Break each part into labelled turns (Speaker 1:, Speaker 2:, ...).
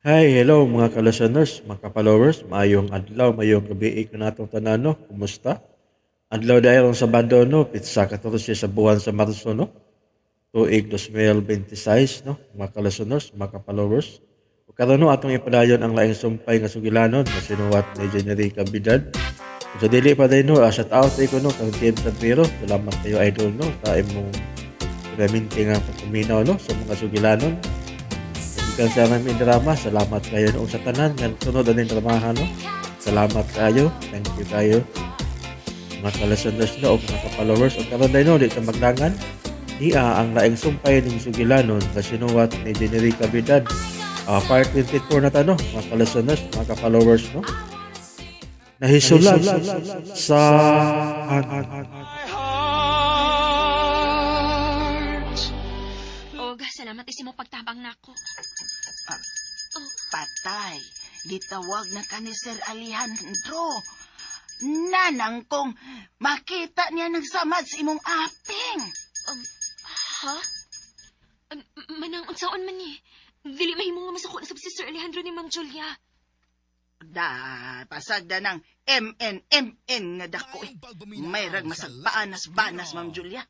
Speaker 1: Hi, hello mga ka-listeners, mga ka-followers, maayong adlaw, maayong gabi ko natong tanan, no? Kumusta? Adlaw dahil sa bando, no? Pitsa 14 sa buwan sa Marso, no? Tuig 2026, no? Mga ka-listeners, mga ka-followers. O karon no, atong ipadayon ang laing sumpay nga sugilanon na sinuwat ni January Kabidad. Kung sa dili pa din, no? Shout out ko, no? Kang James Sanpiro. Salamat kayo, idol, no? Sa imong pinaminti nga pagkuminaw, no? Sa mga sugilanon. Ikan sa namin drama, salamat kayo noong sa tanan, nga sunod ang dramahan, no? Salamat kayo, thank you kayo. Mga ka-listeners na o mga ka-followers, o karon day no, di ta magdangan. Iya ang laing sumpay ng sugilanon na sinuwat ni January Cabidad. Part 24 na ta, no? Mga ka-listeners, mga ka-followers, no? Nahisulat sa hangin.
Speaker 2: Og, salamat isi mo pagtabang nako.
Speaker 3: Ah,
Speaker 2: Oh,
Speaker 3: patay. Gitawag na ka ni Sir Alejandro. Nanang kong makita niya nagsamad sa imong aping.
Speaker 2: ha? Manang unsaon man ni? Dili mahimo nga masuko na sa si Sir Alejandro ni Ma'am Julia.
Speaker 3: Pasagda ng MN nga dako eh. May rag masagpaanas banas, Ma'am Julia.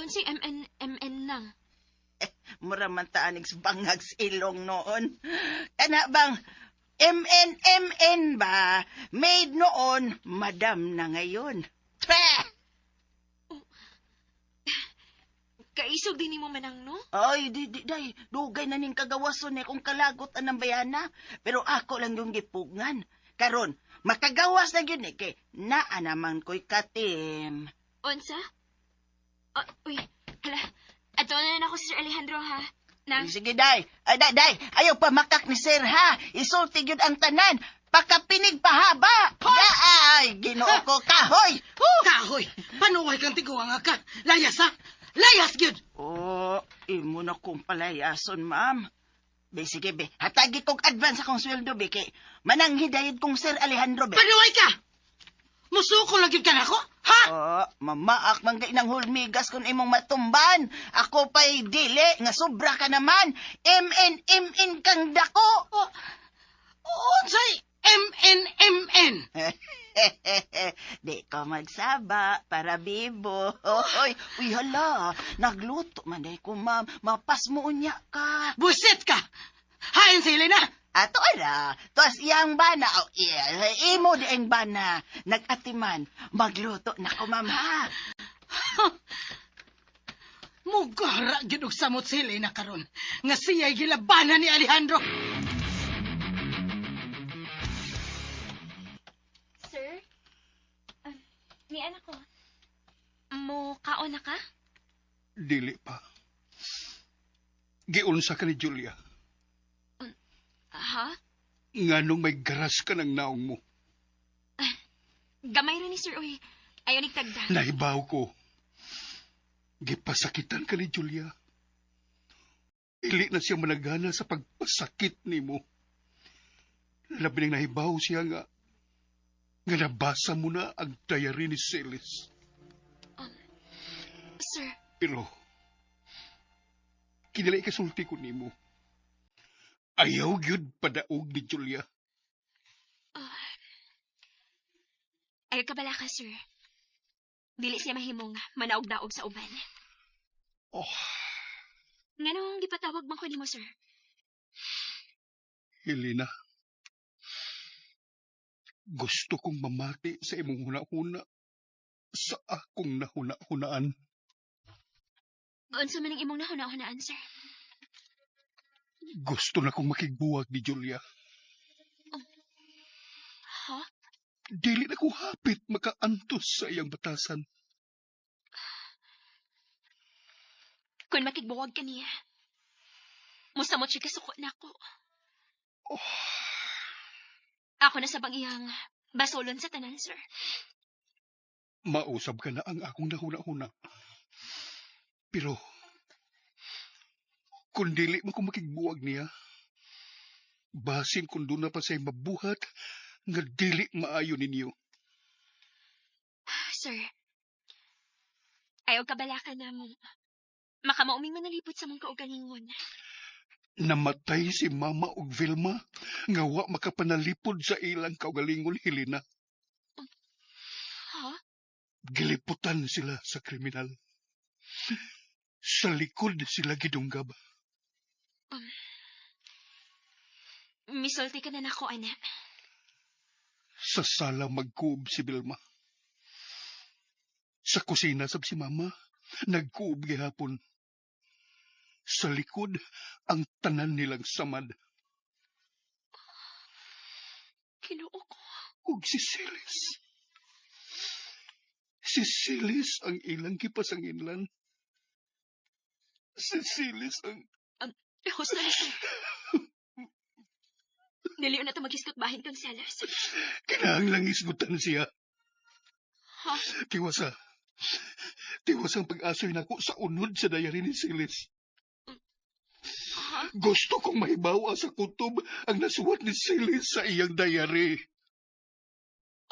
Speaker 2: Si MN nang.
Speaker 3: Mura man taanig sa bangag sa ilong noon. Kana bang MN ba? Made noon, madam na ngayon. Peh!
Speaker 2: Kaisog din ni mo manang, no?
Speaker 3: Ay, day, dugay na ning kagawason eh kung kalagot anang bayana. Pero ako lang yung gipugngan. Karon, makagawas na yun eh, kay naa naman ko'y katim.
Speaker 2: Unsa? Uy, hala. Ato na ako si Sir Alejandro, ha? Nang,
Speaker 3: Sige, day. Day, ayaw pa makak ni sir, ha? Isulti yun ang tanan. Pakapinig pahaba. Ay, ginoo ko, kahoy.
Speaker 4: Kahoy! Panuway kang tiguang ka! Layas ha! Layas gyud!
Speaker 3: Oh, imo na kong palayason, ma'am. Be, sige, be. Hatagi kong advance akong sweldo, be. Kay manang hidayad kong Sir Alejandro, be.
Speaker 4: Panuway ka! Musuko lang gyud ka nako! Ha?
Speaker 3: Oh, mamaak man kay nang hulmigas kung imong matumban. Ako pa'y dili, nga sobra ka naman. MN kang dako.
Speaker 4: Unsay MN?
Speaker 3: Di ko magsaba para bibo. Uy, hala. Nagluto man day ko, ma'am. Mapas mo unya ka.
Speaker 4: Busit ka! Hain si Helena!
Speaker 3: Ato ara, tuas iyang bana. Oh, yeah, imo di ang bana. Nag-atiman. Magluto na ko, ma'am, ha?
Speaker 4: Mugara gyud og samot si Helena karon nga siya'y gilabanan ni Alejandro.
Speaker 2: Sir? Ni anak ko. Mo kaon na ka?
Speaker 5: Dili pa. Giunsa ka ni Julia.
Speaker 2: Ha?
Speaker 5: Nganong may garas ka ng naong mo.
Speaker 2: Gamay ra ni Sir, uy. Ayaw ni tagda.
Speaker 5: Nahibaw ko. Gipasakitan ka ni Julia. Ili na siya managana sa pagpasakit ni mo. Labi nang nahibaw siya nga nabasa mo na ang diary ni Celis.
Speaker 2: Sir,
Speaker 5: Pero, kinalay kasulti ko ni mo. Ayaw gyud padaog ni Julia.
Speaker 2: ayaw ka bala ka, sir. Dili siya mahimong manaog-daog sa uban.
Speaker 5: Oh,
Speaker 2: Nganong gipatawag man ko nimo, sir?
Speaker 5: Helena. Gusto kong mamati sa imong huna-huna sa akong nahuna-hunaan.
Speaker 2: Unsa man ang imong nahuna-hunaan, sir?
Speaker 5: Gusto na kong makigbuwag ni Julia.
Speaker 2: Ha?
Speaker 5: Dili na ko hapit makaantos sa iyang batasan.
Speaker 2: Kung makigbuwag ka niya, musamot siya kasuko na ako.
Speaker 5: Oh,
Speaker 2: Ako na sa iyang basolon sa tanan, sir.
Speaker 5: mausab ka na ang akong nahuna-huna. Pero, kung dili mo ko makigbuwag niya, basin kung doon na pa sa'y mabuhat, nga dili maayo ninyo.
Speaker 2: Sir, ayaw ka bala ka ng makamauming manalipot sa mong kaugalingon.
Speaker 5: Namatay si Mama ug Vilma nga wa makapanalipod sa ilang kaugalingon, Helena.
Speaker 2: Ha?
Speaker 5: Giliputan sila sa kriminal. Sa likod sila gidunggab.
Speaker 2: Misulti ka na nako, anak.
Speaker 5: Sa sala magkuob si Vilma. Sa kusina sab si Mama, nagkuob gihapon. Sa likod, ang tanan nilang samad.
Speaker 2: Kinuo ko.
Speaker 5: Ug si Silis. Si Silis ang ilang kipasanginlan. Si Silis ang...
Speaker 2: Husto na siya. Naliw na ito mag-iskot bahin kang sellers.
Speaker 5: Kinahanglang isgutan siya.
Speaker 2: Ha?
Speaker 5: Tiwasa. Tiwas ang pag-asoy nako sa unod sa dayari ni Silis.
Speaker 2: Ha?
Speaker 5: Gusto kong mahibaw sa kutob ang nasuwat ni Silis sa iyang dayari.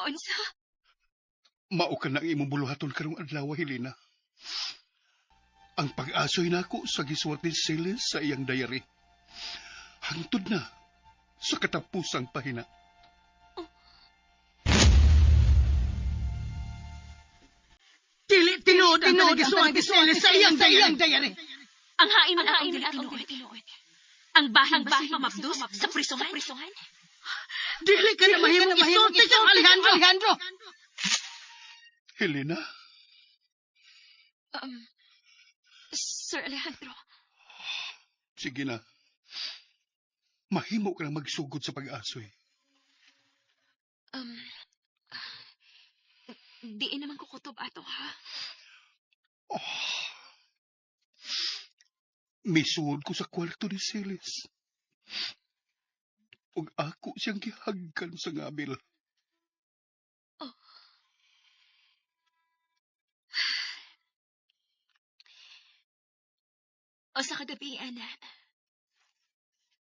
Speaker 2: Unsa?
Speaker 5: Mao ka na ang imong buluhaton karong adlaw, Helena. Ang pag-asoy nako sa gisuwat ni Silis sa iyang dayari. Hangtod na sa katapusang pahina.
Speaker 4: Dili tinuod ang nagisuwat ni Silis sa iyang dayari.
Speaker 2: Ang hain man ang dili tinuod. Ang bahin mamabdos sa prisohan.
Speaker 4: Dili ka na mahimong isulti kang Alejandro.
Speaker 5: Helena,
Speaker 2: Sir Alejandro,
Speaker 5: sige na. Mahimo ka na magsugod sa pag-asoy.
Speaker 2: diin naman kukutob ato, ha?
Speaker 5: Misuod ko sa kwarto ni Silis. Ug ako siyang gihagkan sa ngabil.
Speaker 2: O sa kagabi, ana.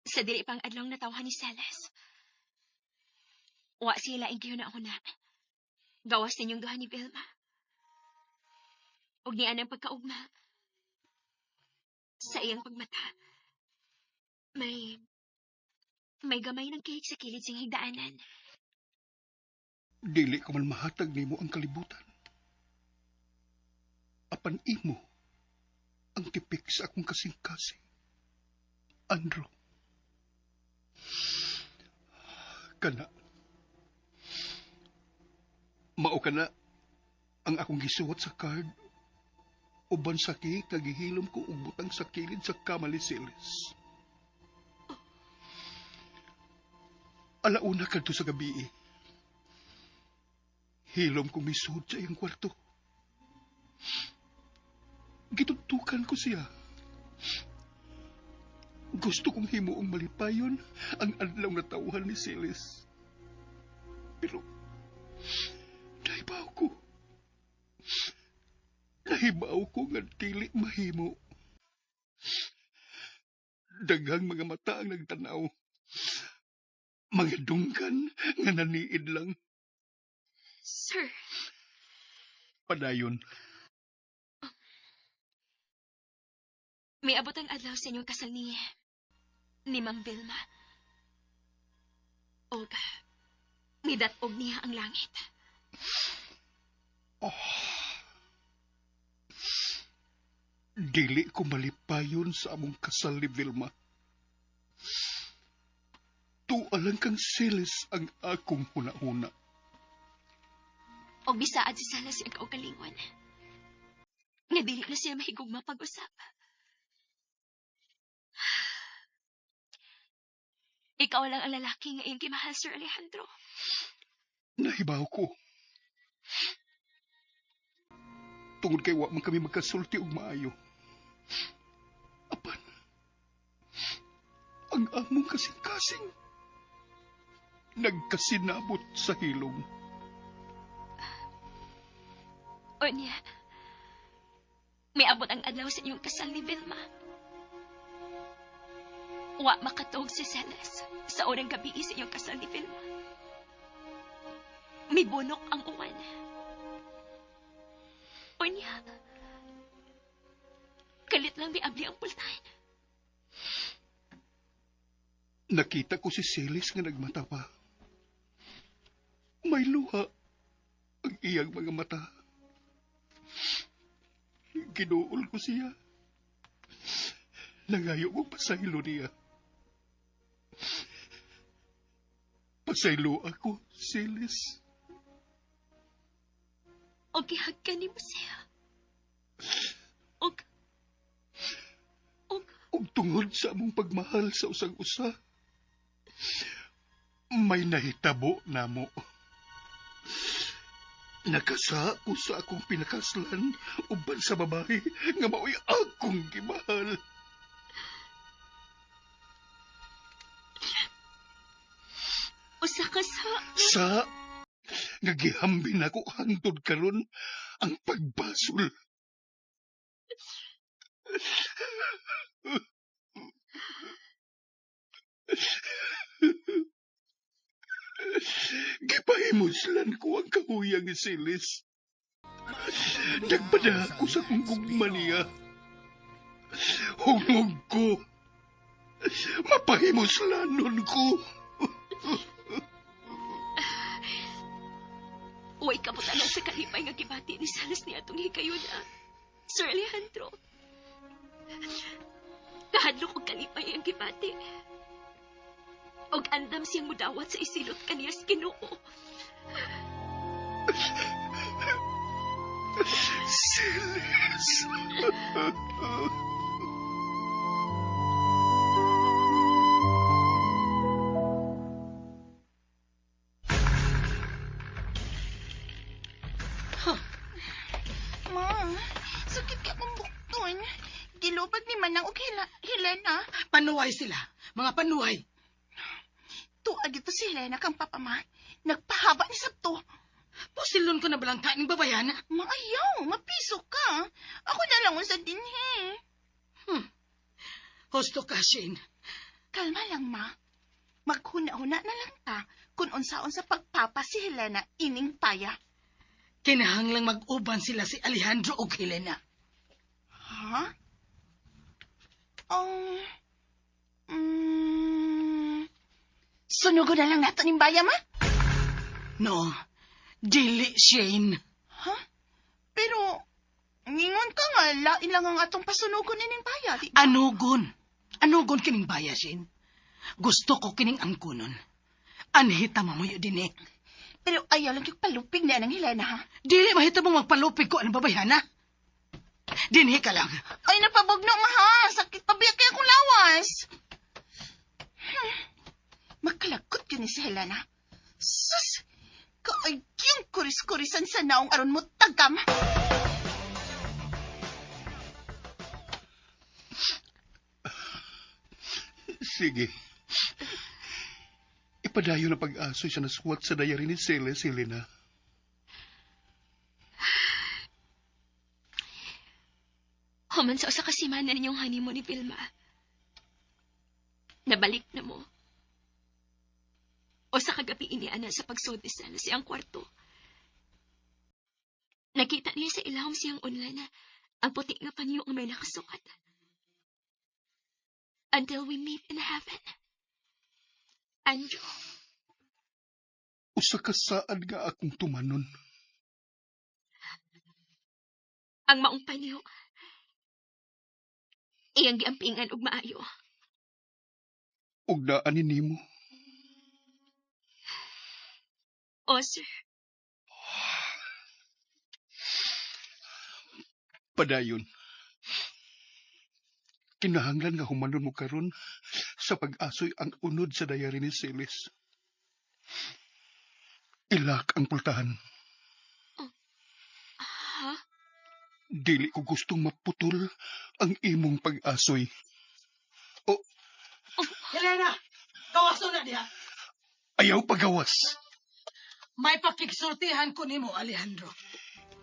Speaker 2: Sa dili pang adlong natawhan ni Silas. Wa sila ingkiyo na ako na. Gawas ninyong duha ni Vilma. Ug ni anang pagkaugma. Sa iyang pagmata. May gamay ng cake sa kilid sing higdaanan.
Speaker 5: Dili ko man mahatag nimo ang kalibutan. Apan imo ang tipik sa akong kasing-kasing. Andro. Kana. Mao kana ang akong gisuwat sa card. Uban sa cake nga gihilom ko og butang sa kilid sa kama ni Silis. Alauna kadto sa gabi. Hilom kong misud sa iyang kwarto. Gitutukan ko siya. Gusto kong himuong malipayon ang adlaw na tauhan ni Silis. Pero, nahibaw ko nga dili mahimo. Daghang mga mata ang nagtanaw. Mga dunggan nga naniid lang.
Speaker 2: Sir,
Speaker 5: Padayon.
Speaker 2: may abot ang adlaw sa inyong kasal ni Ma'am Vilma. Og, midatog niya ang langit.
Speaker 5: Dili ko malipayon sa among kasal ni Vilma. Tualang kang Silis ang akong huna-huna.
Speaker 2: Og bisaad si Salas ang kaugalingon. Nga dili na siya mahigugma pag-usap. Ikaw lang ang lalaki nga iyong kimahal, Sir Alejandro.
Speaker 5: Nahibaw ko. Tungod kay wa man kami magkasulti og maayo. Apan, ang among kasing-kasing nagkasinabot sa hilom.
Speaker 2: Onya, may abot ang adlaw sa inyong kasal ni Vilma. Wa makatog si Celes sa orang gabi sa iyong kasal ni Vilma. May bunok ang uwan. Onya, kalit lang may abli ang pultahan.
Speaker 5: Nakita ko si Celis nga nagmata pa. May luha ang iyang mga mata. Ginuol ko siya. Nangayo ko pasaylo niya. Pasaylo ako, Celis.
Speaker 2: O gihagkan ni mo siya.
Speaker 5: Ug tungod sa among pagmahal sa usang-usa, may nahitabo namo. Nakasa ko sa akong pinakaslan uban sa babae nga mao'y akong gimahal.
Speaker 2: Usa ka sa...
Speaker 5: Sa nga gihambin ako hangtod karon ang pagbasol. Gipahimuslan ko ang kahuyang ni Celis. Nagbada ako sa kong gugma niya. Hungog ko. Mapahimuslanon ko.
Speaker 2: Uway kabutanan sa kalipay nga gibati ni Salas ni atong hikayuna. Sir Alejandro. Kahadlok og kalipay ang gibati. Og andam siyang mudawat sa isilot kaniya sa Ginoo.
Speaker 5: Celis.
Speaker 3: Ma, sakit ka kong bukton. Gilubag ni Manang og Helena.
Speaker 4: Panuway sila. Mga panuway.
Speaker 3: Tuag ito si Helena kang papa ma. Nagpahaba ni Sabto.
Speaker 4: Pusilon ko na balangka ng babayana.
Speaker 3: Maayaw, mapiso ka. Ako na lang sa dinhi.
Speaker 4: Husto ka, Shane.
Speaker 3: Kalma lang, ma. Maghuna-huna na lang ta kung unsaon sa pagpapa si Helena ining paya.
Speaker 4: Kinahanglang mag-uban sila si Alejandro o Helena.
Speaker 3: Ha? Sunugo na lang nato ning baya, ma?
Speaker 4: No, dili, Shane.
Speaker 3: Ha? Pero, ngingon ka nga, lain lang ang atong pasunugon ining baya, di ba?
Speaker 4: Anugon. Anugon kining baya, Shane. Gusto ko kining angkunon. Anhita mamuyo din eh.
Speaker 3: Pero ayaw lang yung palupig na ng Helena, ha?
Speaker 4: Dili mahita mong magpalupig ko ang babayana. Dinhi ka lang.
Speaker 3: Ay, napabugno, ma, ha? Sakit pa biyak kaya akong lawas. Magkalagot yun ni si Helena. Sus! Kaagyong kuris-kurisan sa naong aron mo tagam.
Speaker 5: Sige. Ipadayo na pag-asoy sa naswat sa dayari ni Celis, Helena.
Speaker 2: Human sa usa ka simana ninyong honeymoon ni Vilma. Nabalik na mo. O sa kagabi iniana sa pagsud ni Salas siyang kwarto. Nakita niya sa ilahom siyang online na ang puti nga panyo nga may nakasukat. Until we meet in heaven. Andrew.
Speaker 5: Usa ka saan nga akong tumanon.
Speaker 2: Ang maong panyo. Iyang giampingan og maayo.
Speaker 5: Ug naanin nimo.
Speaker 2: O, sir.
Speaker 5: Padayon. Kinahanglan nga humanon mo karon sa pag-asoy ang unod sa dayari ni Celis. Ilak ang pultahan.
Speaker 2: Ha?
Speaker 5: Dili ko gustong maputol ang imong pag-asoy.
Speaker 4: Helena! Kawaso na diha.
Speaker 5: Ayaw pagawas.
Speaker 4: May pakiksultihan ko nimo, Alejandro.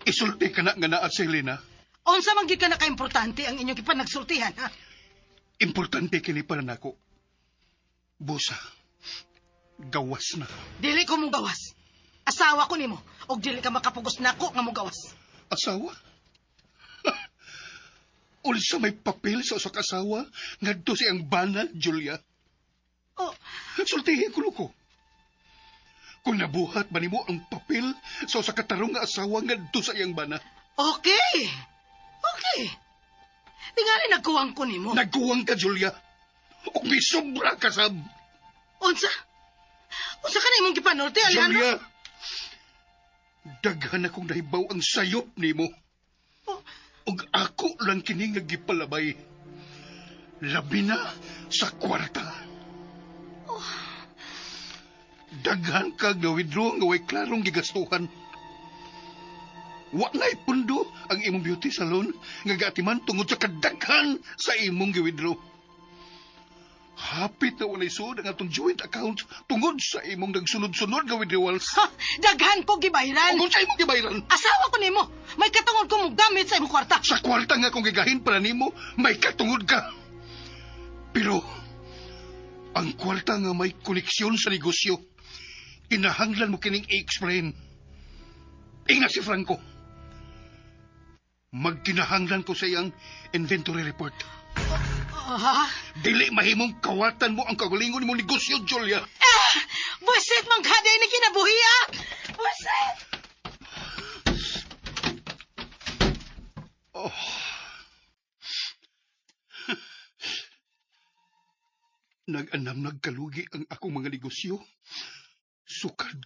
Speaker 5: Isulti ka na nga naa si Helena.
Speaker 4: Unsa man gyud ka na ka-importante ang inyong ipanagsultihan, ha?
Speaker 5: Importante kini para nako. Busa. Gawas na.
Speaker 4: Dili ko mong gawas. Asawa ko nimo, og dili ka makapugos nako nga mong gawas.
Speaker 5: Asawa? Ulsa may papel sa usa ka asawa ngadto siyang banal, Julia.
Speaker 4: Oh,
Speaker 5: Sultihin ko ko. Kung nabuhat ba nimo ang papel sa katarong nga asawa nga do sa iyang bana.
Speaker 4: okay. Okay. Tingali nagkuwang ko nimo.
Speaker 5: Nagkuwang ka, Julia. O may sobra ka, sab.
Speaker 4: Unsa? Unsa ka na imong gipanorte, Alejandro?
Speaker 5: Julia, daghan akong nahibaw ang sayop nimo.
Speaker 4: Oh,
Speaker 5: Og ako lang kini nga gipalabay. Labi na sa kwarta. Daghan kag na-withdraw nga way klarong gigastuhan. Wa na'y pundo ang imong beauty salon nga gatiman tungod sa kadaghan sa imong gi-withdraw. Hapit na walay sud ang atong joint account tungod sa imong nagsunod-sunod nga withdrawals.
Speaker 4: ha, daghan ko gibayran.
Speaker 5: Kung sa imong gibayran,
Speaker 4: Asawa ko nimo. May katungod ko mo gamit sa imong kwarta.
Speaker 5: sa kwarta nga kung gigahin para nimo, may katungod ka. Pero, ang kwarta nga may koneksyon sa negosyo, kinahanglan mo kining i-explain. Inga si Franco. Magkinahanglan ko sa iyang inventory report.
Speaker 4: Ha?
Speaker 5: Dili mahimong kawatan mo ang kagalingon mo negosyo, Julia.
Speaker 4: Buset, mangkaday ni kinabuhi, ah! Buset!
Speaker 5: Oh. Nag-anam nagkalugi ang akong mga negosyo. Sukad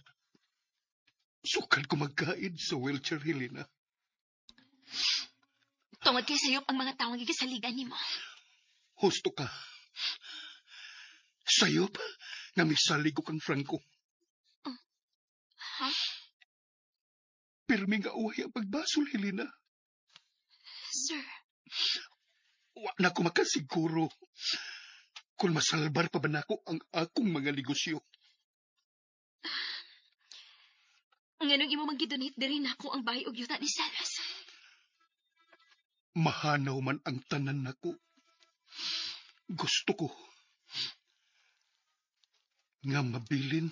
Speaker 5: ko magkain sa wheelchair, Helena.
Speaker 2: Tungod kay sayop ang mga tawang gigasaligan nimo.
Speaker 5: Husto ka. Sayop nga misalig ko kang Franco.
Speaker 2: Ha?
Speaker 5: Pirmi nga uhay ang pagbasol, Helena.
Speaker 2: Sir,
Speaker 5: Wa na ko makasiguro kung masalbar pa ba nako ang akong mga negosyo.
Speaker 2: nganong imo magidonate diri nako ang bahay ug yuta ni Salas.
Speaker 5: Mahanaw man ang tanan nako. Gusto ko nga mabilin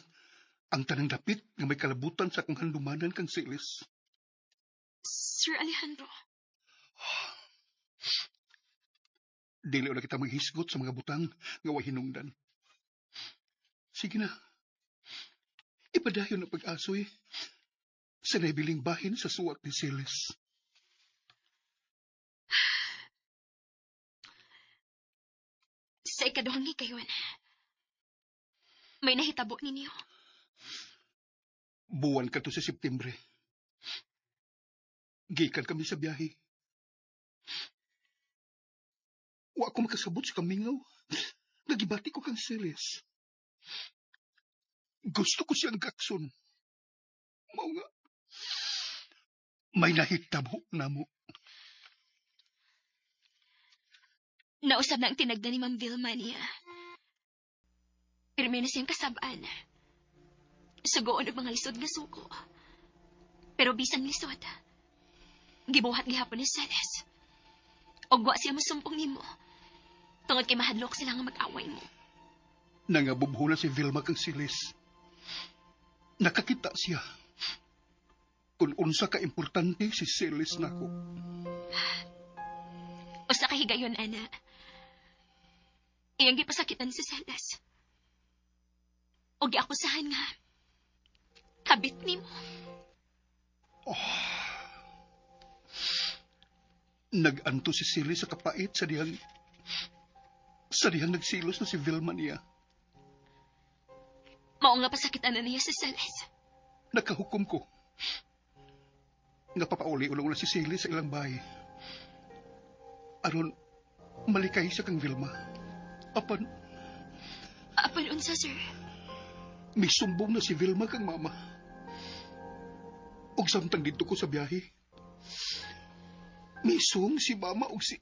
Speaker 5: ang tanang dapit nga may kalabutan sa akong handumanan kang Silis.
Speaker 2: Sir Alejandro,
Speaker 5: Dili na kita maghisgot sa mga butang nga way hinungdan. Sige na. Ipadayon ang pag-asoy sa naibiling bahin sa suwat ni Silis.
Speaker 2: sa ikaduhang gikayon, may nahitabo ninyo.
Speaker 5: Buwan ka to sa Septembre. Gikan kami sa biyahe. Wa ako makasabot sa kamingaw. Nagibati ko kang Silis. Gusto ko siyang gakson. Mao nga. May nahitabo na mo.
Speaker 2: Nausab na ang tinagda ni Ma'am Vilma niya. Pirmi na siyang kasabaan. Sugoon og mga lisod nga suko. Pero bisan lisod, gibuhat gihapon ni Salas. Og wa siya masumpong nimo. Tungod kay mahadlok sila nga mag-away mo.
Speaker 5: Nangabubho na si Vilma kang Silis. Nakakita siya. Kung unsa ka importante si Silis nako.
Speaker 2: Usa ka higayon, ana. Iyang gipasakitan si Salas. O giakusahan nga. Kabit nimo.
Speaker 5: Nag-anto si Silis sa kapait sa dihang nagsilos na si Vilma niya.
Speaker 2: Mao nga pasakitan na niya si Salas.
Speaker 5: Nakahukom ko. Nga papauli-ulong na si Silis sa ilang bahay. Aron, malikay siya kang Vilma. Apan,
Speaker 2: Apan unsa, sir?
Speaker 5: may sumbong na si Vilma kang mama. Og samtang dito ko sa biyahe. May sung si mama og si...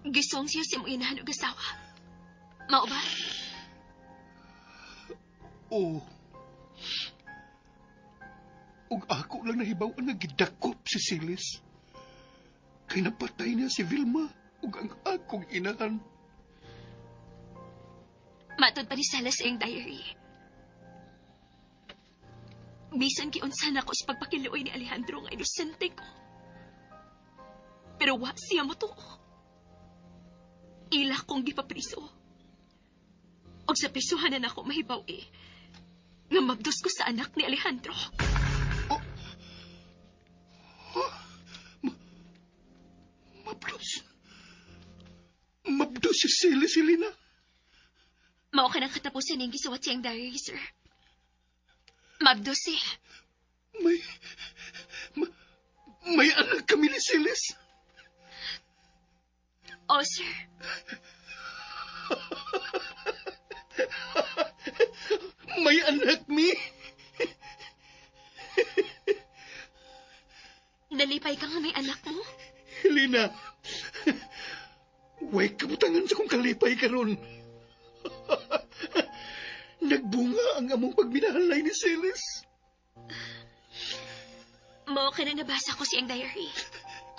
Speaker 2: Gisong siya sa mong inahan og asawa. Mao ba?
Speaker 5: Oo. Og ako lang nahibaw ang nagidakop si Silis. Kay napatay niya si Vilma ug ang akong inahan.
Speaker 2: Matod pa ni Salas sa iyong diary. Bisan kiunsa na ko sa pagpakiluoy ni Alejandro nga inosente ko. Pero wa siya matuo. Ila kong gipapriso. Og sa pisuhanan ako mahibaw nga mabdos ko sa anak ni Alejandro.
Speaker 5: Mabdos. Mabdos si Celis, Helena.
Speaker 2: Mao ka nang katapusan ng gisuwat siyang diary, sir. Mabdos siya.
Speaker 5: May anak kami ni Celis.
Speaker 2: Oh, sir.
Speaker 5: May anak mi.
Speaker 2: Nalipay ka nga may anak mo?
Speaker 5: Helena. Way kabutangan sa kong kalipay karon. Nagbunga ang among pagminahalay ni Celis.
Speaker 2: Mao ka nang nabasa ko siyang diary.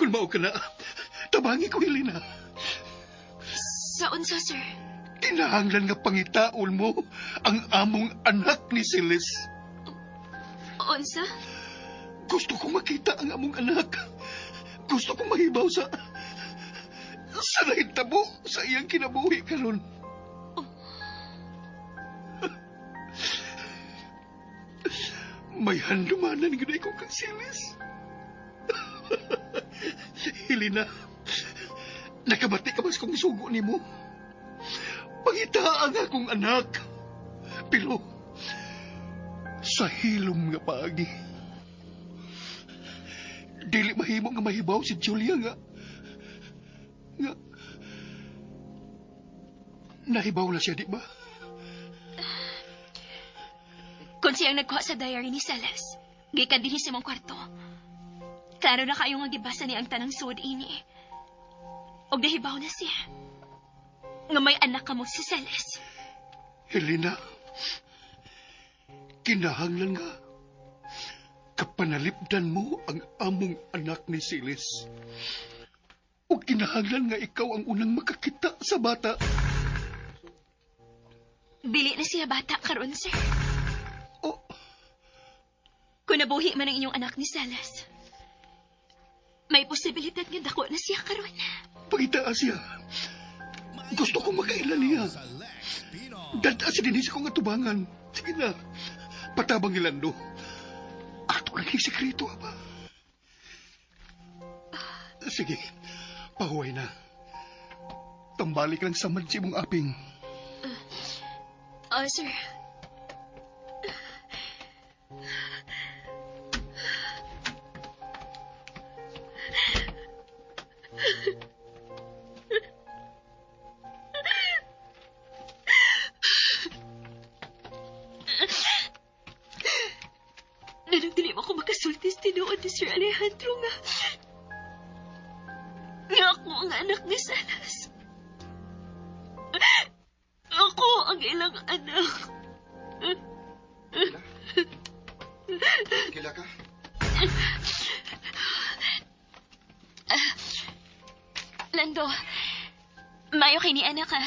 Speaker 5: Kung mao ka na, tabangi ko, Helena.
Speaker 2: Sa unsa, sir?
Speaker 5: Kinahanglan nga pangitaon mo ang among anak ni Celis.
Speaker 2: Unsa?
Speaker 5: Gusto kong makita ang among anak. Gusto kong mahibaw sa nahitabo sa iyang kinabuhi karon. May handumanan gud ko kang Celis. Helena, nakabati ka ba sa kong sugo ni mo? Pangita ang akong anak. Pero, sa hilom nga paagi, dili mahimo nga mahibaw si Julia nga nahibaw na siya, di ba?
Speaker 2: Kung siyang nagkuha sa diary ni Celes, gikan din sa mong kwarto. Klaro na kayo nga gibasa ni ang tanang suod ini. Og nahibaw na siya. Nga may anak ka mo si Celes.
Speaker 5: Helena, kinahanglan nga kapanalipdan mo ang among anak ni Celes. O kinahanglan nga ikaw ang unang makakita sa bata.
Speaker 2: Dili na siya bata karon, sir.
Speaker 5: O,
Speaker 2: Kung nabuhi man ang inyong anak ni Celes, may posibilidad nga dako na siya karon.
Speaker 5: pangita siya. Gusto kong makailan niya. Dada si Denise kong atubangan. Sige na, patabang ilando. Ato lang yung sekreto, ba? Sige, pahuway na. Tambalik lang sa mansi mong aping.
Speaker 2: Oh, sir. Nanagdili mo ako makasultis tinuod ni Sir Alejandro nga ako ang anak ni Salas. Ako ang ilang anak.
Speaker 5: Kila ka?
Speaker 2: Lando, mayo kay ni anak ka.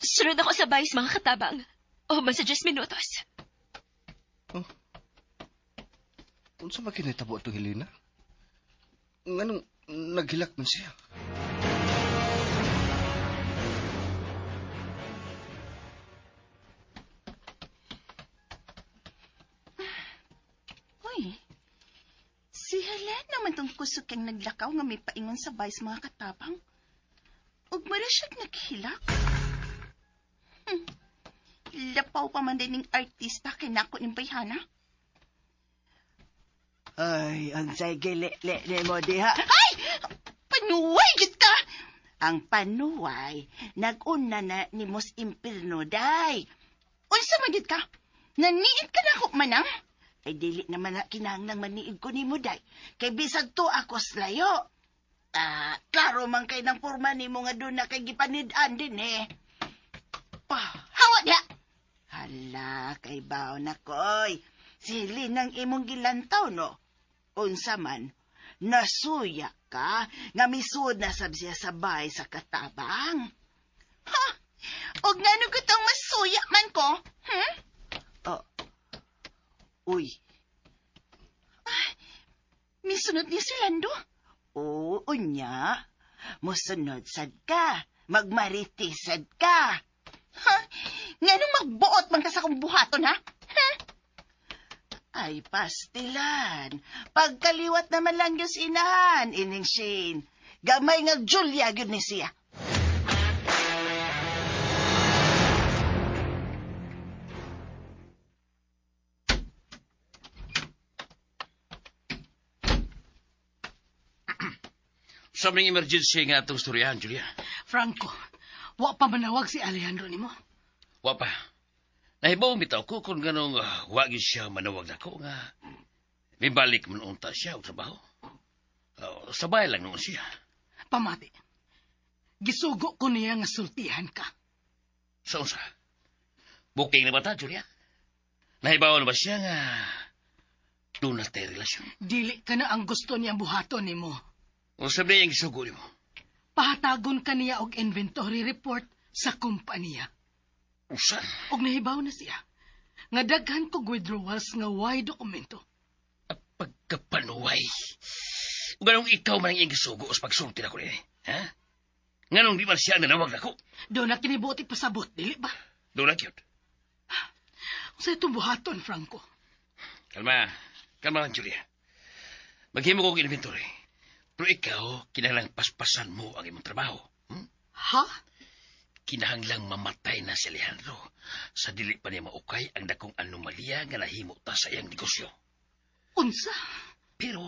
Speaker 2: Sunod ako sa bayis mga katabang. O man sa 10 minutos.
Speaker 6: Unsa ba kinitabo itong Helena? Nganong naghilak man siya?
Speaker 3: Uy, si Helen naman tong kusog kang naglakaw nga may paingon sa bayis mga katabang. Ug mara siya naghilak. Lapaw pa man din ng artista kay nako ng bayhana. Ay, ang sagile-le mo diha. Ay! Panuway gid ka! Ang panuway, nag-una na ni Mos Impirno, day. Unsa man gid ka? Naniid ka na ko manang? Ay, dili naman na kinahanglang maniid ko ni mo, day. Kay bisag to ako slayo. Klaro man kay nang porma ni mo nga doon na kay gipanid-an din, eh. Hawa niya! Hala, kay bao na koy. Sili ng imong gilantaw, no? Unsa man, nasuya ka, nga misud na sab siya sabay sa katabang. Ha? Og ngano ko tong masuya man ko? Uy. Misunod ni si Lando? Oo, niya. Musunod sad ka. Magmaritisad ka. Nganong magbuot man ka sa kong buhaton, ha? Ha? Ay, pastilan. Pagkaliwat naman lang yung inahan, ining Shane. Gamay nga Julia, yun ni siya.
Speaker 7: Sa mga emergency nga itong storyahan, Julia.
Speaker 4: Franco, wa pa manawag si Alejandro nimo.
Speaker 7: Wa pa. Nahibaw bitaw ko kung ganong wagi siya manawag na ko nga may balik man unta siya o trabaho. Sabay lang noon siya.
Speaker 4: Pamati. Gisugo ko niya nga sultihan ka.
Speaker 7: Saan sa? Booking na ba ta, Julia? Nahibaw na ba siya nga doon na tayo relasyon?
Speaker 4: Dili ka na ang gusto niya buhaton nimo.
Speaker 7: O sabi niya yung gisugo mo?
Speaker 4: Pahatagon ka niya og inventory report sa kumpanya.
Speaker 7: Usan?
Speaker 4: Og nahibaw na siya. Nga daghan kog withdrawals nga way dokumento.
Speaker 7: Pagkapanuway. Ganong ikaw man ang gisugo sa pagsulti na ko rin, ha? Nganong di man siya nanawag na ko?
Speaker 4: Doon na kinibuti pasabot, dili ba?
Speaker 7: Doon na cute.
Speaker 4: Sa itong buhaton, Franco.
Speaker 7: Kalma. Kalma lang, Julia. Maghimo ko inventory. Pero ikaw, kinahanglang paspasan mo ang imong trabaho.
Speaker 4: Ha?
Speaker 7: Kinahanglang mamatay na si Alejandro sa dili pa niya maukay ang dakong anomalya nga nahimo ta sa iyang negosyo.
Speaker 4: Unsa?
Speaker 7: Pero,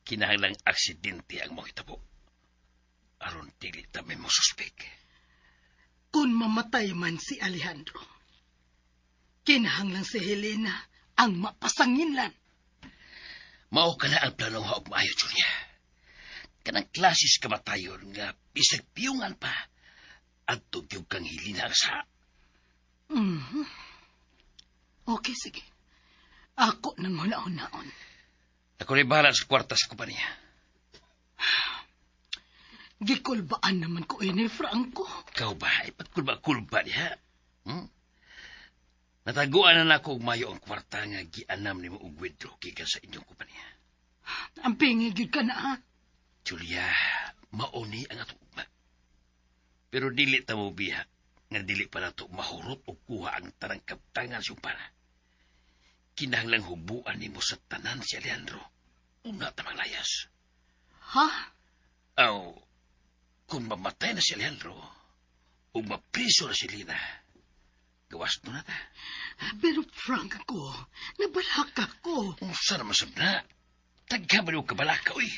Speaker 7: kinahanglang aksidente ang makitabo. Aron dili ta may mosuspek.
Speaker 4: Kung mamatay man si Alejandro, kinahanglang si Helena ang mapasanginlan.
Speaker 7: Mao ka na ang planong haog maayo, Julia. Kanang klasis kamatayon nga bisag piyungan pa at tugyog kang hilina sa...
Speaker 4: Mhm. Okay, sige. Ako nang hunaon-naon.
Speaker 7: Ako rin bahala sa kwarta sa kumpanya.
Speaker 4: Gikulbaan naman ko ini, Franco.
Speaker 7: Ikaw ba? Ipagkulba-kulba niya. Nataguan na ako og mayo ang kwarta nga gianam ni mo og withdraw gikan sa inyong kumpanya.
Speaker 4: Ang pingigid ka na, ha?
Speaker 7: Julia, mauni ang atong ugma. Pero dili ta mo biha nga dili pa nato mahurot o kuha ang tanang kaptangan sa umpana. Kinahanglang hubuan nimo sa tanan si Alejandro. Una ta maglayas.
Speaker 4: Ha?
Speaker 7: Aw, kung mamatay na si Alejandro o mapriso na si Lina, gawas mo na ta.
Speaker 4: Pero Franco, nabalaka ko.
Speaker 7: Unsa naman sabna? Tagka ba niyo kabalaka, uy?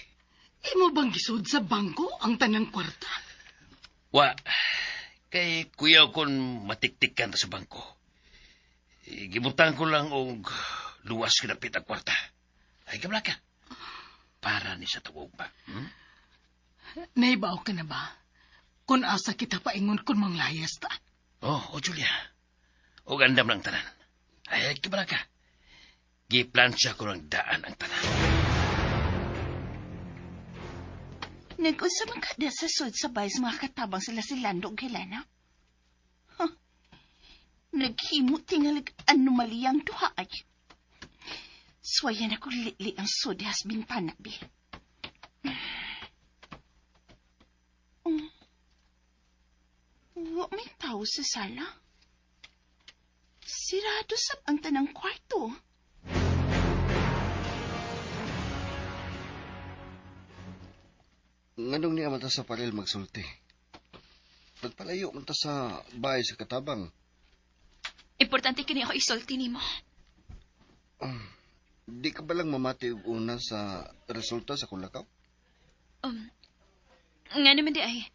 Speaker 4: Imo bang gisud sa bangko ang tanang kwarta?
Speaker 7: Wa, kay kuyaw kon matiktikan ta sa bangko. Gibutang ko lang og luwas kinapit ang kwarta. Ay, kabalaka. Para ni sa tawag pa.
Speaker 4: Naibaw ka na ba? Kung asa kita paingon kung manglayas ta.
Speaker 7: Oh, Julia. O gandam lang tanan. Ay, kabalaka. Giplansya ko ng daan ang tanan.
Speaker 3: Nag-usa man kada sa sud sabay sa mga katabang sila si Lando ug Helena. Huh. Naghimo tingalig anomaliyang duha ay. Swayan ako li ang sud has been panabi. Wa may tao sa sala. Sirado sab ang tanang kwarto.
Speaker 6: Nganong niya mata sa paril magsulti? Nagpalayo man ta sa bahay sa katabang.
Speaker 2: Importante kini ako isulti nimo.
Speaker 6: Di ka ba lang mamati og una sa resulta sa kulakaw?
Speaker 2: Nga naman di ay.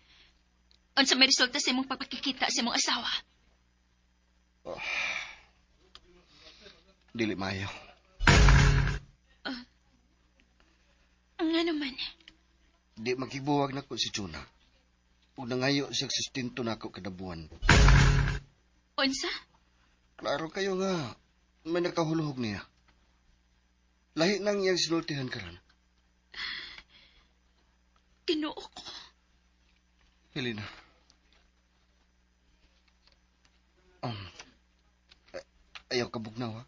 Speaker 2: Unsa may resulta sa imong pagpakikita sa imong asawa?
Speaker 6: Dili mayo.
Speaker 2: Nga naman.
Speaker 6: Di magkibuwag na ko si Chuna. Ug nangayo siya sustento na ako kada buwan.
Speaker 2: Unsa?
Speaker 6: Klaro kayo nga, may nakahuluhog niya. Lahi nang iyang sinultihan karon.
Speaker 2: Tinuo ko.
Speaker 6: Helena. Ayaw ka bugnaw, ha?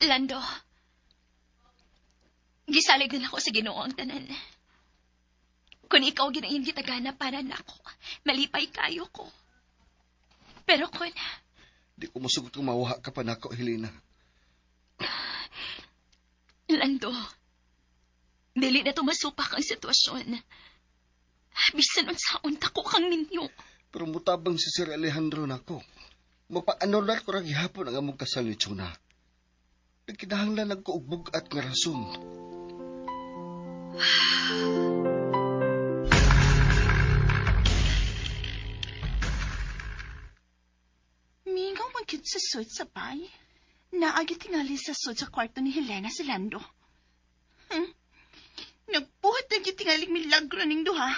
Speaker 2: Lando. Gisalig din ako sa Ginoo ang tanan. Kung ikaw ginayin gitagana para nako, malipay kayo ko. Pero kung
Speaker 6: Di ko masugot kung mawha ka pa nako, Helena.
Speaker 2: Lando, dili na tumasupak ang sitwasyon. Bisan unsaon tako kang ninyo.
Speaker 6: Pero mutabang si Sir Alejandro nako. Mapa-anular ko rang gihapon ang among kasal ni Chuna. Nagkinahanglan nagkuugbog at nga rason.
Speaker 3: Mingaw magkid sa sud sa bay. Naagi tingali sa sud sa kwarto ni Helena si Lando. Nagbuhat na tingaling milagro ning duha.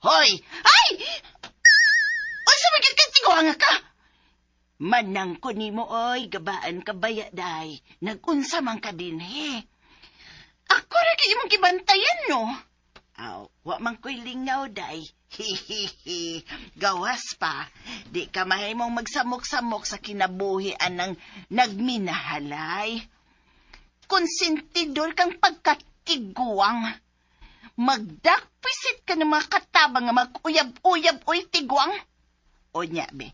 Speaker 3: Hoy! Ay! Unsa magkid ka tiguanga ka? Manang ko nimo oy, gabaan ka baya day. Nagunsa man ka din he. Ako ra kay imong gibantayan no. Aw, wa man ko'y lingaw day. Hihihi. Gawas pa. Di ka mahimong magsamok-samok sa kinabuhian ng nagminahalay. Konsentidor kang pagkatiguang. Magdakpisit ka ng mga katabang nga mag-uyab-uyab oy tiguang. O nya, be.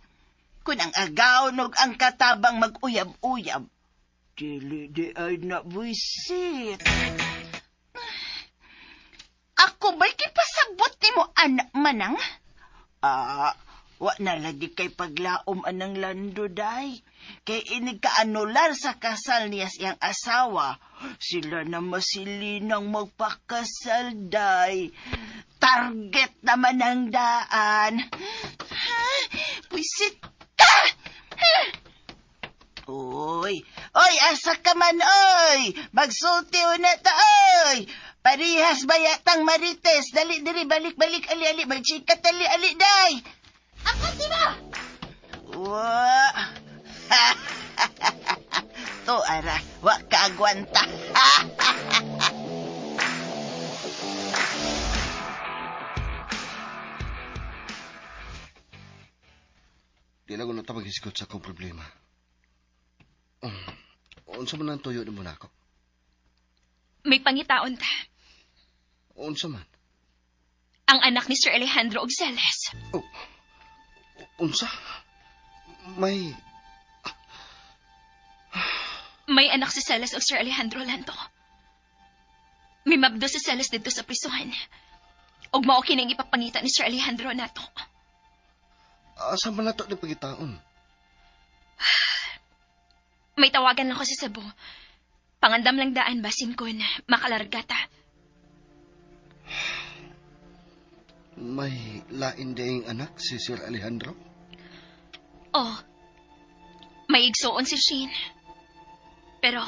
Speaker 3: Kung ang agaw nog ang katabang mag-uyab-uyab, dili di ay na buisit. Ako ba'y kipasabot ni mo, anak manang? Wa na lagi kay paglaom anang Lando, day. Kay inig kaanular sa kasal niya siyang asawa. Sila na masilinang magpakasal, day. Target naman ang daan. Puisit ka! Oy, asa ka man, oy! Magsulti na ta, oy! Parihas bayatang marites, dali diri balik-balik ali-ali, magchika tali-ali, day! Ako sila! Wah! To, ara, wa ka agwanta.
Speaker 6: Di lang ko natapag-isgot sa akong problema. Unsa man ang tuyo ni mo nako?
Speaker 2: May pangitaon ta.
Speaker 6: Unsa man?
Speaker 2: Ang anak ni Sir Alejandro Ogzeles.
Speaker 6: Oh, unsa? May...
Speaker 2: May anak si Celes o Sir Alejandro Lando. May mabdo si Celes dito sa prisuhan. Og mao kining ipapangita ni Sir Alejandro nato.
Speaker 6: Asa man nato ni pagitaon?
Speaker 2: May tawagan lang ko sa Cebu. Pangandam lang daan basin ko na makalarga ta.
Speaker 6: May lain dayang anak si Sir Alejandro?
Speaker 2: Oh, may igsoon si Shane. Pero,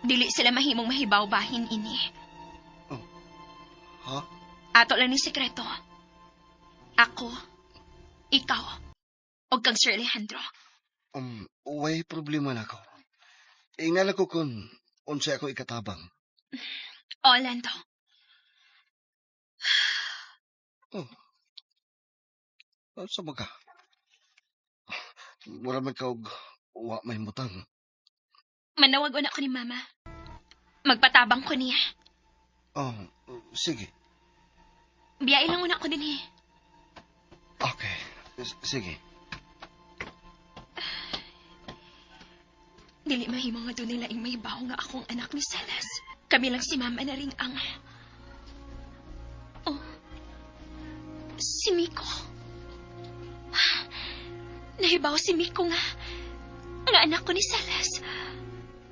Speaker 2: dili sila mahimong mahibaw bahin ini.
Speaker 6: Oh, ha?
Speaker 2: Ato lang ni sekreto. Ako, ikaw, o kag Sir Alejandro.
Speaker 6: Way problema na ako. Ingala ko kung unsa ako ikatabang.
Speaker 2: O, Lando.
Speaker 6: Oh. Unsa ba ka? Mura man ka og wa may mutang.
Speaker 2: Manawag una ko ni Mama. Magpatabang ko niya.
Speaker 6: Oh, sige.
Speaker 2: Biyay lang una ko din eh.
Speaker 6: Okay. Sige.
Speaker 2: Dili mahimo nga doon nila may baho nga akong anak ni Celes. Kami lang si Mama na rin ang... Oh, si Miko. Nahibaw si Miko nga anak ko ni Celes.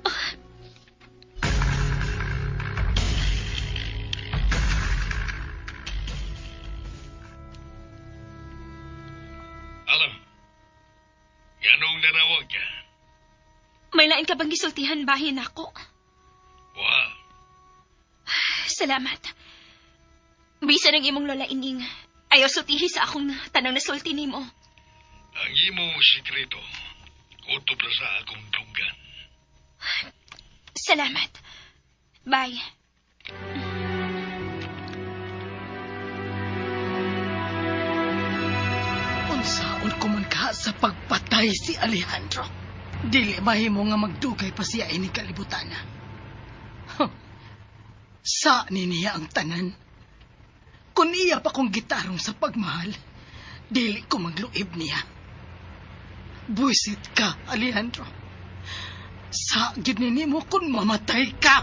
Speaker 2: Oh.
Speaker 7: Alam, ganong narawag ka?
Speaker 2: May lain ka bang gisultihan bahin ako?
Speaker 7: Wow.
Speaker 2: Salamat. Bisa ng imong lola ining ayaw sultihi sa akong tanang nasulti nimo.
Speaker 7: Ang imong sikreto, utob na sa akong dugan.
Speaker 2: Salamat. Bye.
Speaker 4: Unsaon ko man ka sa pagpatay si Alejandro. Dili mahimo nga magdugay pa siya ini kalibutan. Sa niya ang tanan. Kung iya pa kong gitarong sa pagmahal, dili ko magluib niya. Buisit ka, Alejandro. Sa ginini mo kung mamatay ka.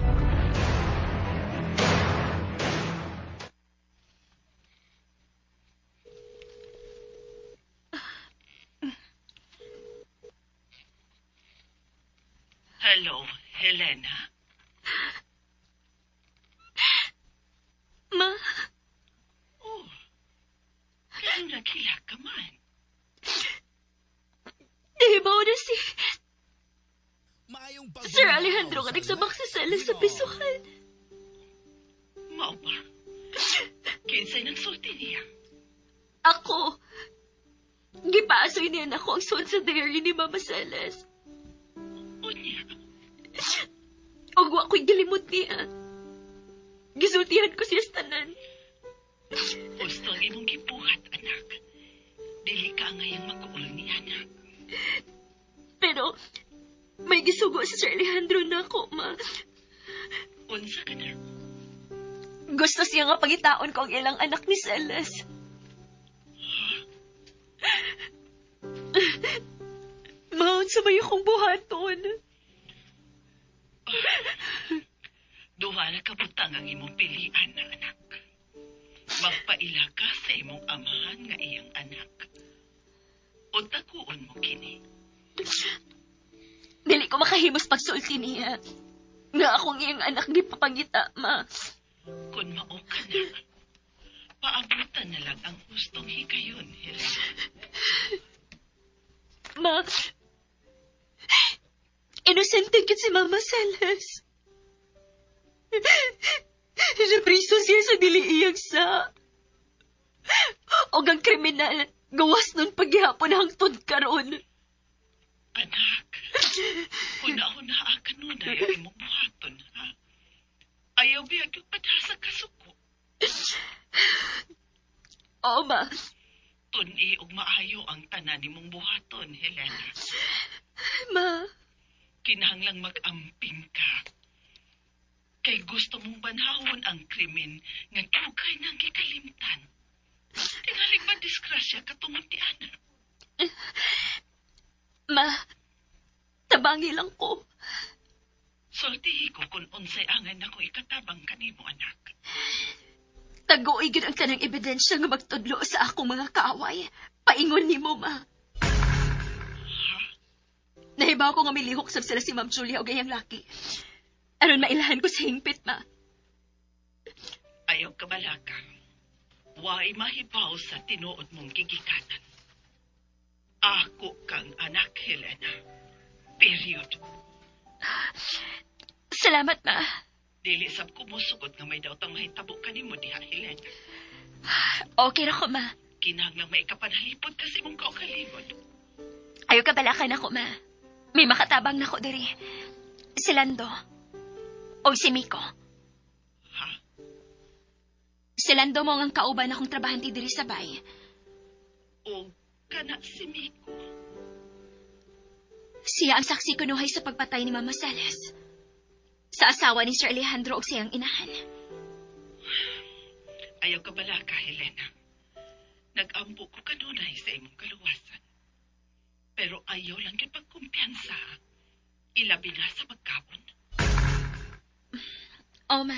Speaker 3: Hello, Helena.
Speaker 2: Ma,
Speaker 3: Oh, kaya nagkila ka man.
Speaker 2: nahibaw na si Sir Alejandro nga nagsabak sa sala sa pisukan.
Speaker 3: Mao ba? Kinsay nagsulti niya?
Speaker 2: Ako, gipaasoy niya na ako ang suot sa diary ni Mama Celes.
Speaker 3: Unya.
Speaker 2: Og wa ko'y gilimot niya. Gisultihan ko siya sa tanan.
Speaker 3: Gusto ang imong gibuhat, anak. Dili ka ngayang mag-uul niya, anak.
Speaker 2: Pero, may gisugo si Sir Alejandro na ako, ma.
Speaker 3: Unsa ka na?
Speaker 2: Gusto siya nga pangitaon ko ang ilang anak ni Celes. Maon sa may akong buhaton.
Speaker 3: Duha na kabutang ang imong pilian na anak. Magpaila ka sa imong amahan nga iyang anak. O taguon mo kini.
Speaker 2: Dili ko makahimos pagsulti niya. Nga akong iyang anak ni papangita, ma.
Speaker 3: Kung mao ka na, paabutan na lang ang gustong higayon, Helena.
Speaker 2: Ma, inosente kit si Mama Celes. Napriso siya sa diliiyag sa... O ang kriminal, gawas nun paghihapon hangtod karon.
Speaker 3: Anak, huna-hunaa ka nun ay ang imong buhaton, ha? Ayaw biyag yung padasa kasuko.
Speaker 2: Oo, ma.
Speaker 3: Tun-i og maayo ang tanan nimong buhaton, Helena.
Speaker 2: Ma,
Speaker 3: Kinahanglang mag-amping ka. Kay gusto mong banhawon ang krimen nga dugay nang gikalimtan. Tingaling madisgrasya katungod ti ana.
Speaker 2: ma. Tabangi lang ko.
Speaker 3: Sultihi ko kung unsay angan akong ikatabang kanimo, anak.
Speaker 2: Taguoy gyud ang kanang ebidensya nga magtudlo sa akong mga kaaway. Paingon nimo, ma. Nahibaw ko nga milihok sab sila si Ma'am Julia o gayang laki. Aron mailahan ko sa hingpit, ma.
Speaker 3: Ayaw ka balaka. Waay mahibaw sa tinuod mong gigikanan. Ako kang anak, Helena. Period.
Speaker 2: Salamat, ma.
Speaker 3: Dili sab ko musugod nga may daw tang mahitabo kanimo diha, Helena.
Speaker 2: Okay na ko, ma.
Speaker 3: Kinahanglang maikapanhalipod kasi mong kaukalimod.
Speaker 2: Ayaw ka balakan ako, ma. May makatabang na ko diri. Si Lando. O si Miko.
Speaker 3: Ha?
Speaker 2: Si Lando mo ang kauban akong trabahanti diri sa bay.
Speaker 3: O kana si Miko.
Speaker 2: Siya ang saksi kunuhay sa pagpatay ni Mama Celes. Sa asawa ni Sir Alejandro o siyang inahan.
Speaker 3: Ayaw ka balaka, Helena. Nag-ampo ko kanunay sa imong kaluwasan. Pero ayaw lang yung pagkumpiyansa. Ilabi na sa pagkaon.
Speaker 2: O, ma.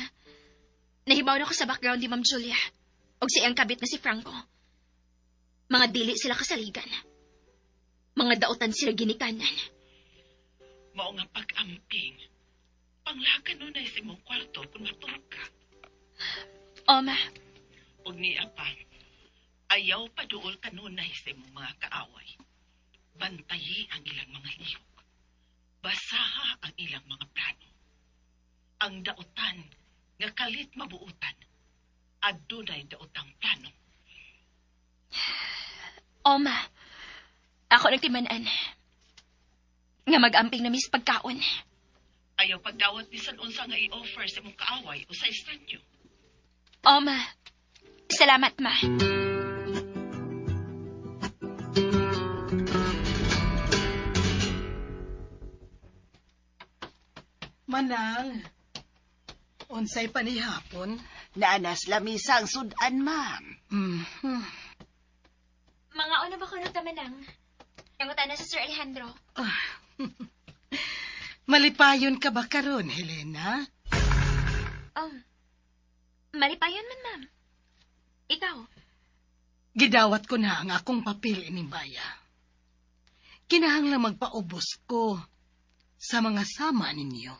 Speaker 2: Nahibaw na ko sa background ni Ma'am Julia. O siyang kabit na si Franco. Mga dili sila kasaligan. Mga daotan sila ginikanan.
Speaker 3: Mao nga pag-amping. Panglakan nun ay sa imong kwarto kung matulog ka.
Speaker 2: O, ma.
Speaker 3: Huwag niya pa. Ayaw pa dool kanunay sa imong mga kaaway. Bantayi ang ilang mga lihok. Basaha ang ilang mga plano. Ang daotan nga kalit mabuutan. Adunay daotang plano.
Speaker 2: O, ma. Ako nagtimanan. Nga mag-amping na mis pagkaon.
Speaker 3: Ayaw pagdawat bisan unsa nga i-offer sa imong kaaway o sa estanyo.
Speaker 2: O, ma. Salamat, ma.
Speaker 4: Manang. Unsay panihapon?
Speaker 3: Naanas lamisang sudan, ma'am.
Speaker 4: Mhm.
Speaker 2: Mga ano ba kuno tamanang? Nangutan na sa Sir Alejandro.
Speaker 4: Malipayon ka ba karon, Helena?
Speaker 2: Oh, malipayon man, ma'am. Ikaw?
Speaker 4: Gidawat ko na ang akong papel inimbaya. Kinahanglang magpaubos ko sa mga sama ninyo.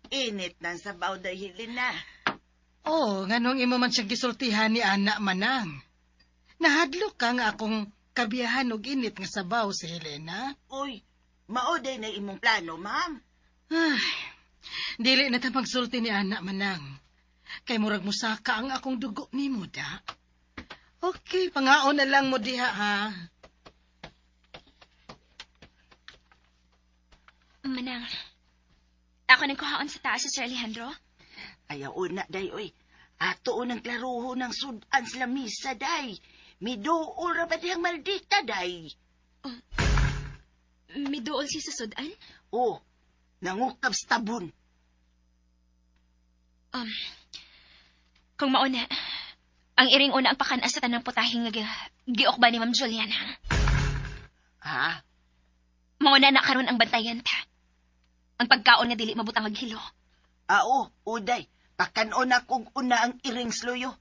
Speaker 3: Init ng sabaw da Helena.
Speaker 4: Oh, nganong imo man siyang gisultihan ni anak manang. Nahadlok ka nga akong kabiyahan og init nga sabaw si Helena.
Speaker 3: Uy, mauday na imong plano, ma'am.
Speaker 4: Ay, dili na ta magsulti ni anak manang. Kay murag musaka ang akong dugo ni mo da. Okay, pangaon na lang mo diha ha.
Speaker 2: Manang. Ako nagkuhaon sa taas sa Sir Alejandro.
Speaker 3: Ayaw na, day, oy. Ato unang klaruho ng sudan sa lamisa, day. Midool ra ba diyang maldita, day?
Speaker 2: Miduol si sa sudan?
Speaker 3: Oh, nangukab sa tabon.
Speaker 2: Kung mauna, ang iring una ang pakanas sa tanang putahing nga giok ba ni Ma'am Juliana?
Speaker 3: Ha?
Speaker 2: Mauna na karon ang bantayan ta. Ang pagkaon nga dili mabutang maghilo.
Speaker 3: Oo, uday. Pakanon na kung una ang iring sloyo.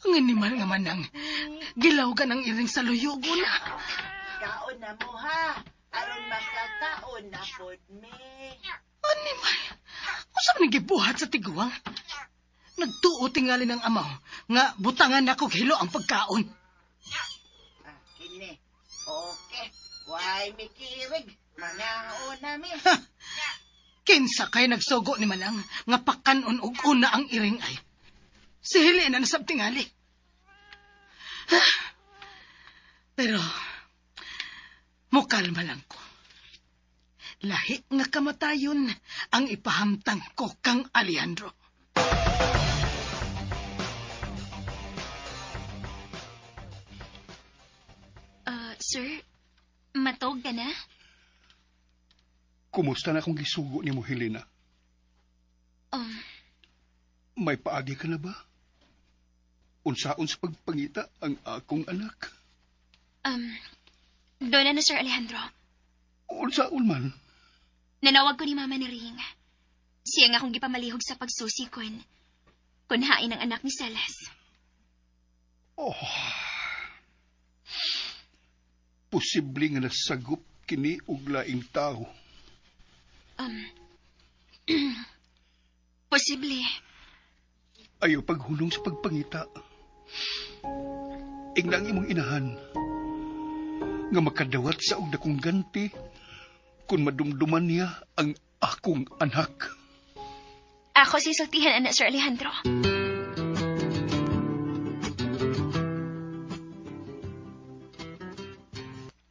Speaker 4: Ang animal nga manang. Gilaw ka ng iring sa luyugo na.
Speaker 3: Kaon na mo, ha? Aron makakaon na pod me.
Speaker 4: Animal. Usap ni gibuhat sa tiguang. Nagtuo tingali ng amaw nga butangan ako hilo ang pagkaon.
Speaker 3: Kini. Okay. Why mikirig? Mangaon na mi.
Speaker 4: Kinsa kay nagsugo ni manang nga pakanon og una ang iring ay. Si Helena na sab tingali. Pero mukalma lang ko. Lahi nga kamatayon ang ipahamtang ko kang Alejandro.
Speaker 2: Sir, matog ka na?
Speaker 5: Kumusta na akong gisugo ni mo, Helena? May paagi ka na ba? Unsaon sa pagpangita ang akong anak?
Speaker 2: Doon na Sir Alejandro.
Speaker 5: Unsaon man?
Speaker 2: Nanawag ko ni Mama ni Ring. Siya nga akong gipamalihog sa pagsusi kun hain ang anak ni Celes.
Speaker 5: Oh. Posible nga nasagop kini og laing tao.
Speaker 2: Posible.
Speaker 5: Ayaw paghulong sa pagpangita. Inglang imong inahan nga makadawat sa og dakong ganti kung madumduman niya ang akong anak.
Speaker 2: Ako si sultihan anak Sir Alejandro.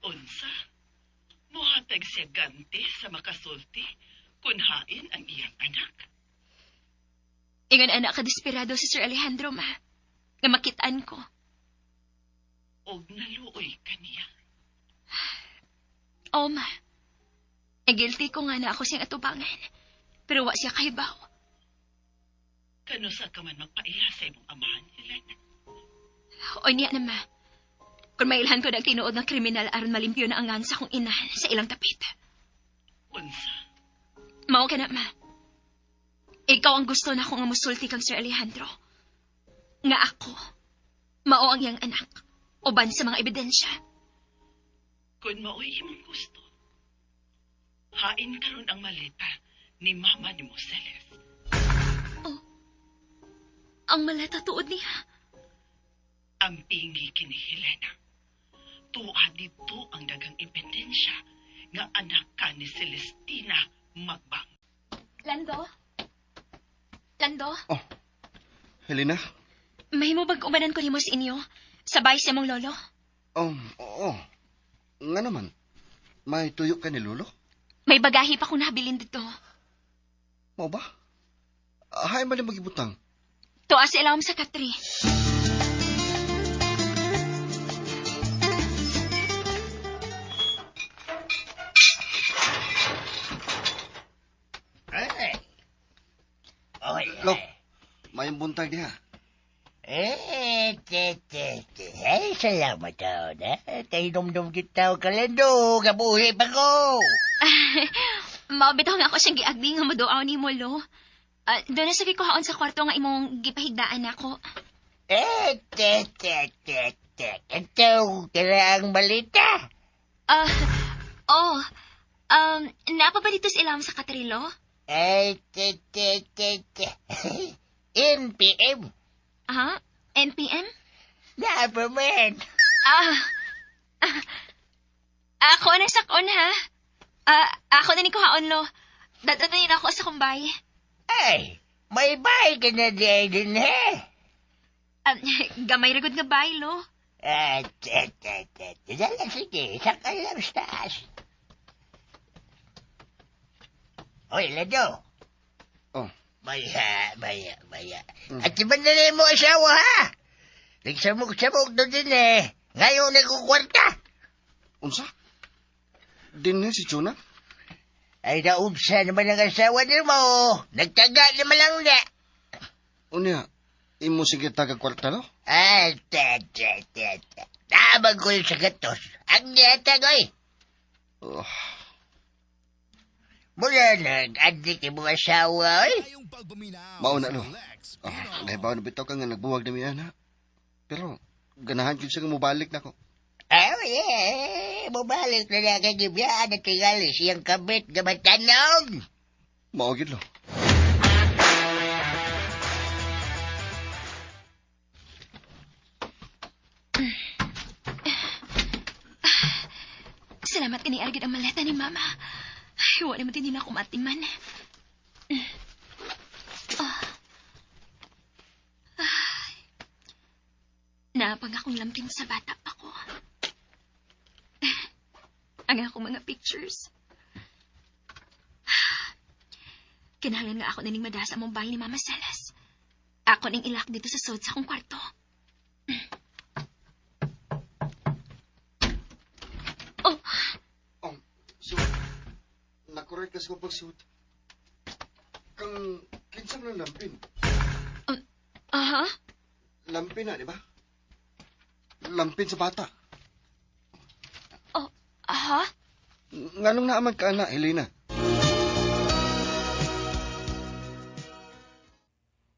Speaker 8: Unsa? Muhatag siya ganti sa makasulti kung hain ang iyang anak.
Speaker 2: Ingon anak ka desperado si Sir Alejandro, ma. Nga makitaan ko.
Speaker 8: Og naluoy kaniya.
Speaker 2: O, ma. Guilty ko nga na ako siyang atubangan. Pero wa siya kahibaw.
Speaker 8: Kano sa ka man magpaiya sa imong amahan, Helena?
Speaker 2: O niya na, ma. Kung mailhan ko na tinuod ng kriminal aron malimpyo na ang ngansa kong inahan sa ilang tapit.
Speaker 8: Unsa?
Speaker 2: Mao ka na, ma. Ikaw ang gusto na akong musulti kang Sir Alejandro. Nga ako, mao ang iyang anak. Uban sa mga ebidensya.
Speaker 8: Kung maoy imong gusto, hain karon ang maleta ni Mama ni Moseles.
Speaker 2: Ang maleta tuod niya.
Speaker 8: Ang pingi kini Helena. Tuwa dito ang dagang ebidensya nga anak ka ni Celestina Magbang.
Speaker 2: Lando? Lando?
Speaker 6: Oh, Helena?
Speaker 2: May mo bag umanan ko ni mo sa inyo? Sabay sa mong lolo?
Speaker 6: Oo. Nga naman, may tuyo ka ni Lolo?
Speaker 2: May bagahe pa ko nabilin dito.
Speaker 6: Mo ba? Hay man magibutang.
Speaker 2: Tuwa sa ilawom sa Katri.
Speaker 9: Ay. Oy.
Speaker 6: Lo, mayong buntag diha.
Speaker 9: Ay, salamat daw na. Kainom-nom kita o kalando. Kabuhi pa ko.
Speaker 2: Mabitaw nga ako siyang giagdi nga maduaw ni mo, lo. Doon na sige kuhaon sa kwarto nga imong gipahigdaan ako.
Speaker 9: Ito, kailangang balita.
Speaker 2: Oh. Napa ba dito sa ilawom sa Katrilo?
Speaker 9: NPM.
Speaker 2: NPM?
Speaker 9: Napa man.
Speaker 2: Ako na sakon, ha? Ako na ni kuhaon, lo. Dadatanin ako sa kumbay.
Speaker 9: Ay, may bahay ka na din, he?
Speaker 2: Gamay ragod nga bay, lo.
Speaker 9: Sige, sakay lang sa taas. Oy, Lado.
Speaker 6: Oh.
Speaker 9: Maya. At iba na rin mo asawa, ha? Nagsamok-samok doon din, eh. Ngayon nagkukwarta.
Speaker 6: Unsa? Dinhi si Chuna?
Speaker 9: Ay, naubsa naman ang asawa din mo. Nagtaga naman lang na.
Speaker 6: Unya, imo sige taga kwarta, lo?
Speaker 9: Tabag ko yung sagatos. Ang niyatagoy.
Speaker 6: Oh,
Speaker 9: Mula nag-adik yung mga asawa, oy.
Speaker 6: mauna, lo. Nahibaw na bitaw ka nga nagbuwag na miyan, ha? Pero, ganahan ko siya nga mubalik na ko.
Speaker 9: Bumalik na na kagibiyaan at tingali siyang kabit gamatanog.
Speaker 6: Maugid, lo.
Speaker 2: Salamat ka ni Argid ang maleta ni Mama. Ay, wala naman din ako matiman. Napag akong lampin sa bata pa ko. Ang akong mga pictures. Kinahanglan nga ako na ning madasa mong bahay ni Mama Salas. Ako ning ilak dito sa sod sa akong kwarto.
Speaker 6: Nakorek ka sa pagsuot. Kang kinsang ng lampin. Lampin na, di ba? Lampin sa bata. Nganong naaman ka na, Helena?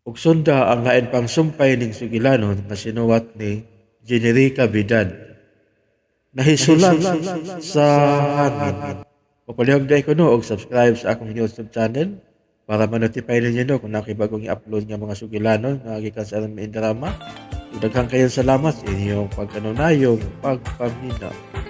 Speaker 1: Ug sunda ang lain pang sumpay ning Sugilanon nga sinuwat ni Generica Vidal. Nahisulan sa hangin. Papalihog ko no og subscribe sa akong YouTube channel para ma-notify ninyo kung nakibagong i-upload nga mga Sugilanon nga gikan sa aming drama. Daghang kayong salamat sa inyong pagkanunayong pagpaminaw.